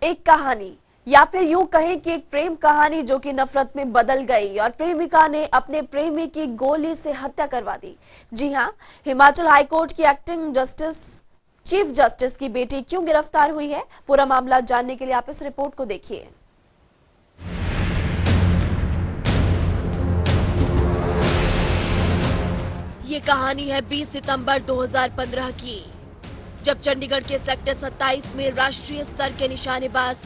एक कहानी या फिर यूं कहें कि एक प्रेम कहानी जो कि नफरत में बदल गई और प्रेमिका ने अपने प्रेमी की गोली से हत्या करवा दी। जी हां, हिमाचल हाईकोर्ट की एक्टिंग चीफ जस्टिस की बेटी क्यों गिरफ्तार हुई है, पूरा मामला जानने के लिए आप इस रिपोर्ट को देखिए। ये कहानी है 20 सितंबर 2015 की, जब चंडीगढ़ के सेक्टर 27 में राष्ट्रीय स्तर के निशानेबाज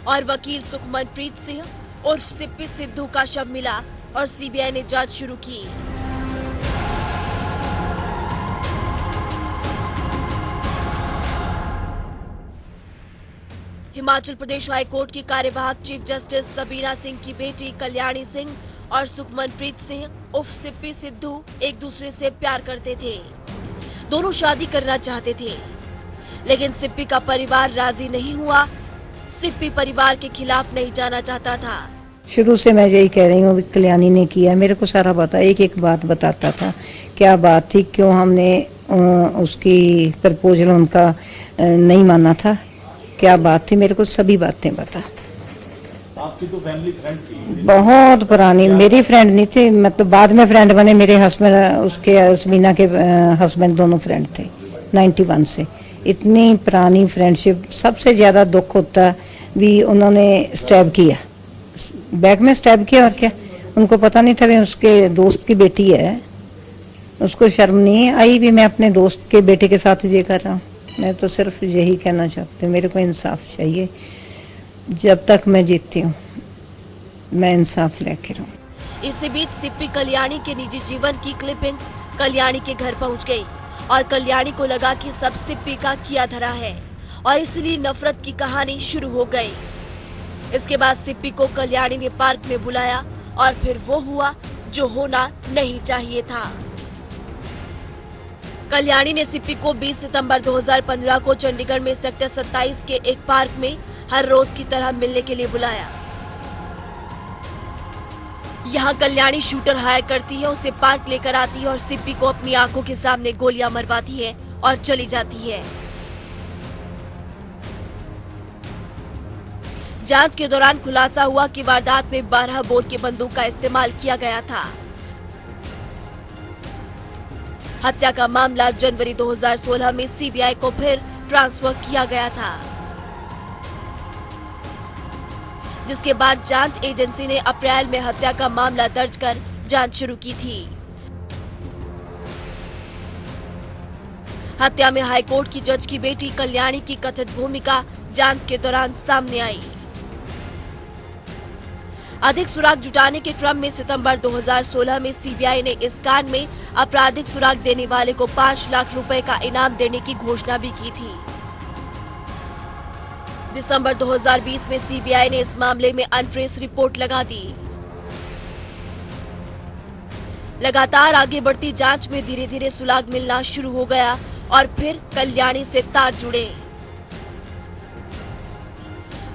और वकील सुखमनप्रीत सिंह उर्फ सिप्पी सिद्धू का शव मिला और सीबीआई ने जांच शुरू की। हिमाचल प्रदेश हाईकोर्ट की कार्यवाहक चीफ जस्टिस सबीना सिंह की बेटी कल्याणी सिंह और सुखमनप्रीत सिंह उर्फ सिप्पी सिद्धू एक दूसरे से प्यार करते थे। दोनों शादी करना चाहते थे, लेकिन सिप्पी का परिवार राजी नहीं हुआ। सिप्पी परिवार के खिलाफ नहीं जाना चाहता था। शुरू से मैं यही कह रही हूँ, कल्याणी ने किया, मेरे को सारा पता, एक एक बात बताता था, क्या बात थी, क्यों हमने उसकी प्रपोजल उनका नहीं माना था, क्या बात थी, मेरे को सभी बातें बता। आपकी तो फैमिली फ्रेंड थी, बहुत पुरानी, मेरी फ्रेंड नहीं थी, मतलब बाद में फ्रेंड बने। मेरे हस्बैंड, उसके सबीना के हस्बैंड दोनों फ्रेंड थे 91 से। इतनी पुरानी फ्रेंडशिप। सबसे ज्यादा दुख होता भी उन्होंने स्टैब किया, बैक में स्टैब किया, और क्या उनको पता नहीं था भी उसके दोस्त की बेटी है, उसको शर्म नहीं आई भी मैं अपने दोस्त के बेटे के साथ ये कर रहा हूँ। मैं तो सिर्फ यही कहना चाहती हूँ, मेरे को इंसाफ चाहिए। जब तक मैं जीतती हूँ मैं इंसाफ लेके रहूँ। इसी बीच सिप्पी कल्याणी के निजी जीवन की क्लिपिंग्स कल्याणी के घर पहुंच गई और कल्याणी को लगा कि सब सिप्पी का किया धरा है और इसलिए नफरत की कहानी शुरू हो गई। इसके बाद सिप्पी को कल्याणी ने पार्क में बुलाया और फिर वो हुआ जो होना नहीं चाहिए था। कल्याणी ने सिप्पी को 20 सितंबर 2015 को चंडीगढ़ में सेक्टर 27 के एक पार्क में हर रोज की तरह मिलने के लिए बुलाया। यहाँ कल्याणी शूटर हायर करती है, उसे पार्क लेकर आती है और सिप्पी को अपनी आंखों के सामने गोलियां मरवाती है और चली जाती है। जांच के दौरान खुलासा हुआ कि वारदात में 12 बोर की बंदूक का इस्तेमाल किया गया था। हत्या का मामला जनवरी 2016 में सीबीआई को फिर ट्रांसफर किया गया था, जिसके बाद जांच एजेंसी ने अप्रैल में हत्या का मामला दर्ज कर जांच शुरू की थी। हत्या में हाईकोर्ट की जज की बेटी कल्याणी की कथित भूमिका जांच के दौरान सामने आई। अधिक सुराग जुटाने के क्रम में सितंबर 2016 में सीबीआई ने इस कांड में आपराधिक सुराग देने वाले को 5 लाख रुपए का इनाम देने की घोषणा भी की थी। दिसंबर 2020 में सीबीआई ने इस मामले में अनट्रेस रिपोर्ट लगा दी। लगातार आगे बढ़ती जांच में धीरे धीरे सुराग मिलना शुरू हो गया और फिर कल्याणी से तार जुड़े।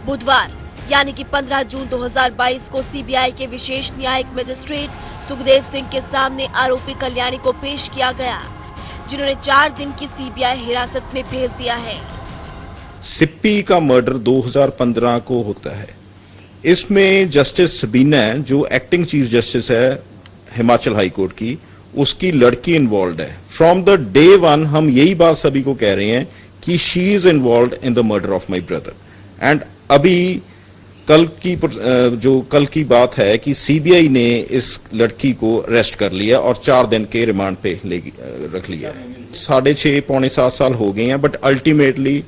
बुधवार यानी कि 15 जून 2022 को सीबीआई के विशेष न्यायिक मजिस्ट्रेट सुखदेव सिंह के सामने आरोपी कल्याणी को पेश किया गया, जिन्होंने 4 दिन की सीबीआई हिरासत में भेज दिया है। सिप्पी का मर्डर 2015 को होता है। इसमें जस्टिस सबीना जो एक्टिंग चीफ जस्टिस है हिमाचल हाई कोर्ट की, उसकी लड़की इन्वॉल्व है। फ्रॉम द डे 1 हम यही बात सभी को कह रहे हैं कि she is involve in the murder of my brother. And अभी कल की बात है कि सीबीआई ने इस लड़की को अरेस्ट कर लिया और 4 दिन के रिमांड पे रख लिया है। 6.5 पौने 7 साल हो गए हैं, बट अल्टीमेटली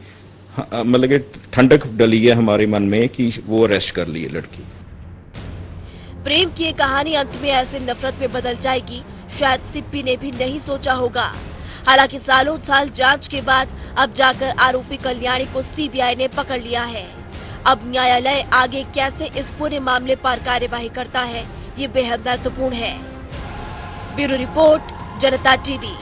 मतलब कि ठंडक डली है हमारे मन में कि वो अरेस्ट कर ली है लड़की। प्रेम की ये कहानी अंत में ऐसे नफरत में बदल जाएगी, शायद सिप्पी ने भी नहीं सोचा होगा। हालांकि सालों साल जांच के बाद अब जाकर आरोपी कल्याणी को सीबीआई ने पकड़ लिया है। अब न्यायालय आगे कैसे इस पूरे मामले पर कार्यवाही करता है, ये बेहद महत्वपूर्ण है। ब्यूरो रिपोर्ट, जनता टीवी।